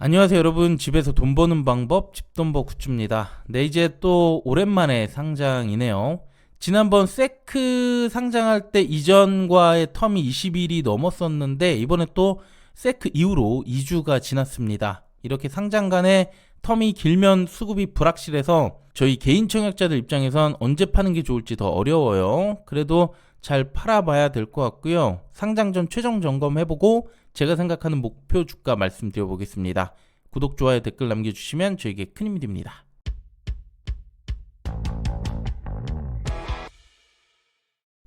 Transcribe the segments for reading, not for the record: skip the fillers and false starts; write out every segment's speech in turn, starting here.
안녕하세요 여러분, 집에서 돈 버는 방법 집돈버 굿즈입니다. 네, 이제 또 오랜만에 상장이네요. 지난번 세크 상장할 때 이전과의 텀이 20일이 넘었었는데 이번에 또 세크 이후로 2주가 지났습니다. 이렇게 상장 간의 텀이 길면 수급이 불확실해서 저희 개인 청약자들 입장에선 언제 파는 게 좋을지 더 어려워요. 그래도 잘 팔아봐야 될 것 같고요. 상장 전 최종 점검해보고 제가 생각하는 목표 주가 말씀드려 보겠습니다. 구독, 좋아요, 댓글 남겨주시면 저에게 큰 힘이 됩니다.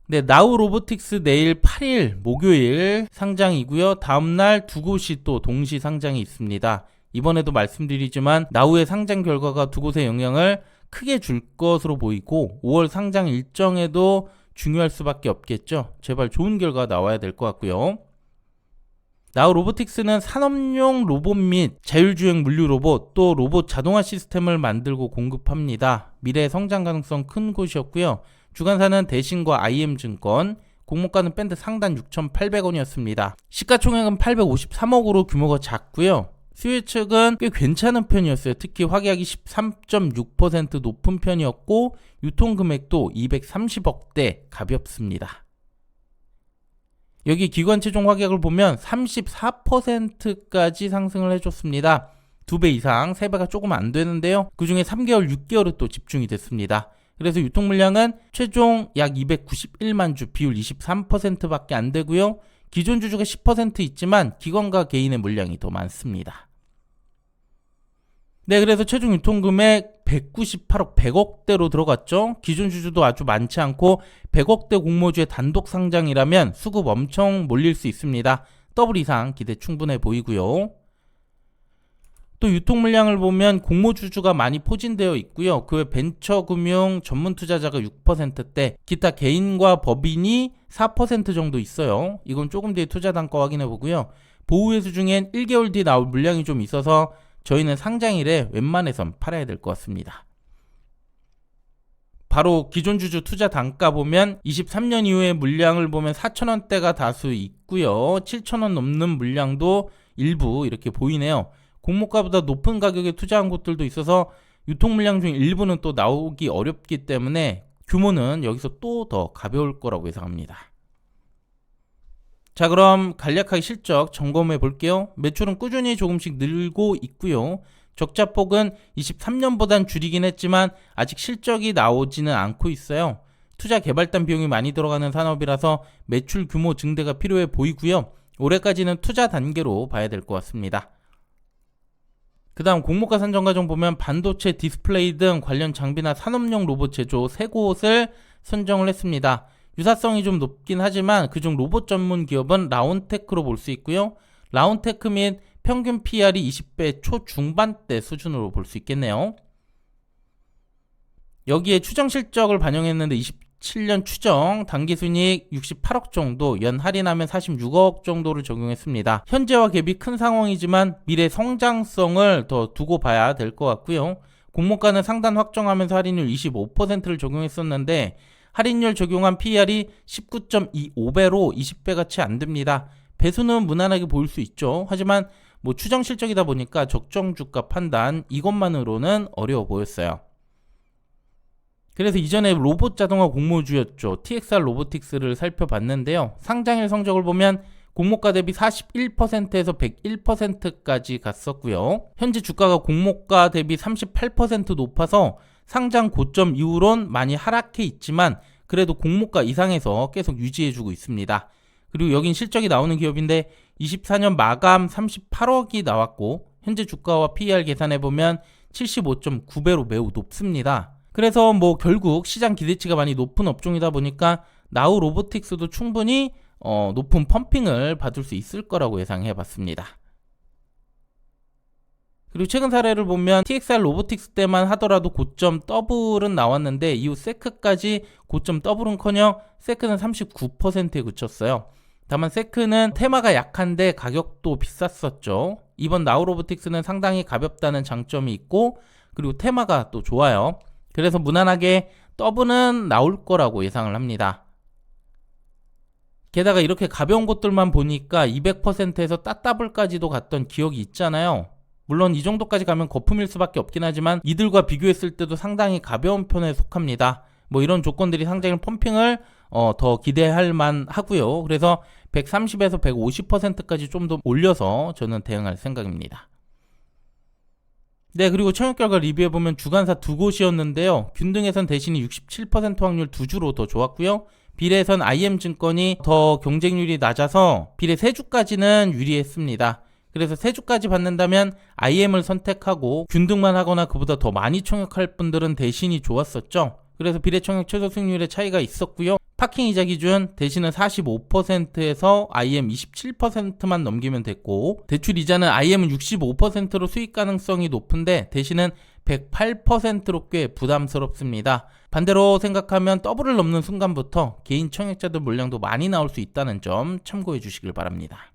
네, 나우 로보틱스 내일 8일 목요일 상장이고요. 다음날 두 곳이 또 동시 상장이 있습니다. 이번에도 말씀드리지만 나우의 상장 결과가 두 곳에 영향을 크게 줄 것으로 보이고 5월 상장 일정에도 중요할 수밖에 없겠죠. 제발 좋은 결과 나와야 될 것 같고요. 나우 로보틱스는 산업용 로봇 및 자율주행 물류 로봇, 또 로봇 자동화 시스템을 만들고 공급합니다. 미래의 성장 가능성 큰 곳이었고요. 주간사는 대신과 IM증권, 공모가는 밴드 상단 6,800원이었습니다. 시가총액은 853억으로 규모가 작고요. 수요 측은 꽤 괜찮은 편이었어요. 특히 확약이 13.6% 높은 편이었고 유통금액도 230억대 가볍습니다. 여기 기관 최종 확약을 보면 34%까지 상승을 해줬습니다. 2배 이상, 3배가 조금 안 되는데요. 그 중에 3개월, 6개월은 또 집중이 됐습니다. 그래서 유통 물량은 최종 약 291만 주, 비율 23%밖에 안 되고요. 기존 주주가 10% 있지만 기관과 개인의 물량이 더 많습니다. 네, 그래서 최종 유통금액 198억 100억대로 들어갔죠. 기존 주주도 아주 많지 않고 100억대 공모주의 단독 상장이라면 수급 엄청 몰릴 수 있습니다. 더블 이상 기대 충분해 보이고요. 또 유통 물량을 보면 공모주주가 많이 포진되어 있고요. 그 외 벤처금융 전문 투자자가 6%대, 기타 개인과 법인이 4% 정도 있어요. 이건 조금 뒤에 투자 단가 확인해 보고요. 보유회수 중엔 1개월 뒤에 나올 물량이 좀 있어서 저희는 상장일에 웬만해선 팔아야 될 것 같습니다. 바로 기존 주주 투자 단가 보면 23년 이후의 물량을 보면 4,000원대가 다수 있고요. 7,000원 넘는 물량도 일부 이렇게 보이네요. 공모가보다 높은 가격에 투자한 곳들도 있어서 유통 물량 중 일부는 또 나오기 어렵기 때문에 규모는 여기서 또 더 가벼울 거라고 예상합니다. 자, 그럼 간략하게 실적 점검해 볼게요. 매출은 꾸준히 조금씩 늘고 있고요. 적자폭은 23년보단 줄이긴 했지만 아직 실적이 나오지는 않고 있어요. 투자 개발단 비용이 많이 들어가는 산업이라서 매출 규모 증대가 필요해 보이고요. 올해까지는 투자 단계로 봐야 될 것 같습니다. 그 다음 공모가 산정 과정 보면 반도체, 디스플레이 등 관련 장비나 산업용 로봇 제조 3곳을 선정을 했습니다. 유사성이 좀 높긴 하지만 그중 로봇 전문 기업은 라온테크로 볼 수 있고요. 라온테크 및 평균 PR이 20배 초중반대 수준으로 볼 수 있겠네요. 여기에 추정 실적을 반영했는데 27년 추정 당기순이익 68억 정도, 연 할인하면 46억 정도를 적용했습니다. 현재와 갭이 큰 상황이지만 미래 성장성을 더 두고 봐야 될 것 같고요. 공모가는 상단 확정하면서 할인율 25%를 적용했었는데 할인율 적용한 PER이 19.25배로 20배가 채 안 됩니다. 배수는 무난하게 보일 수 있죠. 하지만 추정 실적이다 보니까 적정 주가 판단 이것만으로는 어려워 보였어요. 그래서 이전에 로봇 자동화 공모주였죠. TXR 로보틱스를 살펴봤는데요. 상장일 성적을 보면 공모가 대비 41%에서 101%까지 갔었고요. 현재 주가가 공모가 대비 38% 높아서 상장 고점 이후론 많이 하락해 있지만 그래도 공모가 이상에서 계속 유지해주고 있습니다. 그리고 여긴 실적이 나오는 기업인데 24년 마감 38억이 나왔고 현재 주가와 PER 계산해보면 75.9배로 매우 높습니다. 그래서 결국 시장 기대치가 많이 높은 업종이다 보니까 나우 로보틱스도 충분히 높은 펌핑을 받을 수 있을 거라고 예상해봤습니다. 그리고 최근 사례를 보면 TXR 로보틱스 때만 하더라도 고점 더블은 나왔는데 이후 세크까지 고점 더블은커녕 세크는 39%에 그쳤어요. 다만 세크는 테마가 약한데 가격도 비쌌었죠. 이번 나우 로보틱스는 상당히 가볍다는 장점이 있고 그리고 테마가 또 좋아요. 그래서 무난하게 더블은 나올 거라고 예상을 합니다. 게다가 이렇게 가벼운 곳들만 보니까 200%에서 따따블까지도 갔던 기억이 있잖아요. 물론 이 정도까지 가면 거품일 수밖에 없긴 하지만 이들과 비교했을 때도 상당히 가벼운 편에 속합니다. 뭐 이런 조건들이 상장일 펌핑을 더 기대할 만 하고요. 그래서 130에서 150%까지 좀 더 올려서 저는 대응할 생각입니다. 네, 그리고 청약 결과 리뷰해보면 주간사 두 곳이었는데요. 균등에선 대신이 67% 확률 두 주로 더 좋았고요. 비례에선 IM증권이 더 경쟁률이 낮아서 비례 3주까지는 유리했습니다. 그래서 3주까지 받는다면 IM을 선택하고 균등만 하거나 그보다 더 많이 청약할 분들은 대신이 좋았었죠. 그래서 비례 청약 최소 수익률의 차이가 있었고요. 파킹 이자 기준 대신은 45%에서 IM 27%만 넘기면 됐고, 대출 이자는 IM은 65%로 수익 가능성이 높은데 대신은 108%로 꽤 부담스럽습니다. 반대로 생각하면 더블을 넘는 순간부터 개인 청약자들 물량도 많이 나올 수 있다는 점 참고해 주시길 바랍니다.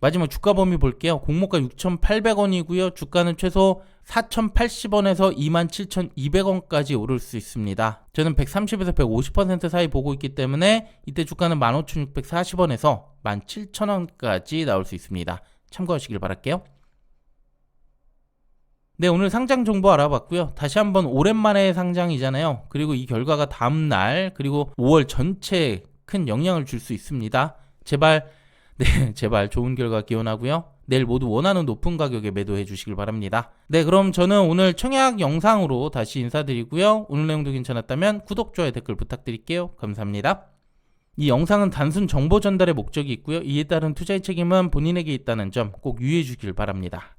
마지막 주가 범위 볼게요. 공모가 6,800원이고요. 주가는 최소 4,080원에서 27,200원까지 오를 수 있습니다. 저는 130에서 150% 사이 보고 있기 때문에 이때 주가는 15,640원에서 17,000원까지 나올 수 있습니다. 참고하시길 바랄게요. 네, 오늘 상장 정보 알아봤고요. 다시 한번 오랜만에 상장이잖아요. 그리고 이 결과가 다음날 그리고 5월 전체에 큰 영향을 줄 수 있습니다. 제발 좋은 결과 기원하고요. 내일 모두 원하는 높은 가격에 매도해 주시길 바랍니다. 네, 그럼 저는 오늘 청약 영상으로 다시 인사드리고요. 오늘 내용도 괜찮았다면 구독, 좋아요, 댓글 부탁드릴게요. 감사합니다. 이 영상은 단순 정보 전달의 목적이 있고요. 이에 따른 투자의 책임은 본인에게 있다는 점 꼭 유의해 주길 바랍니다.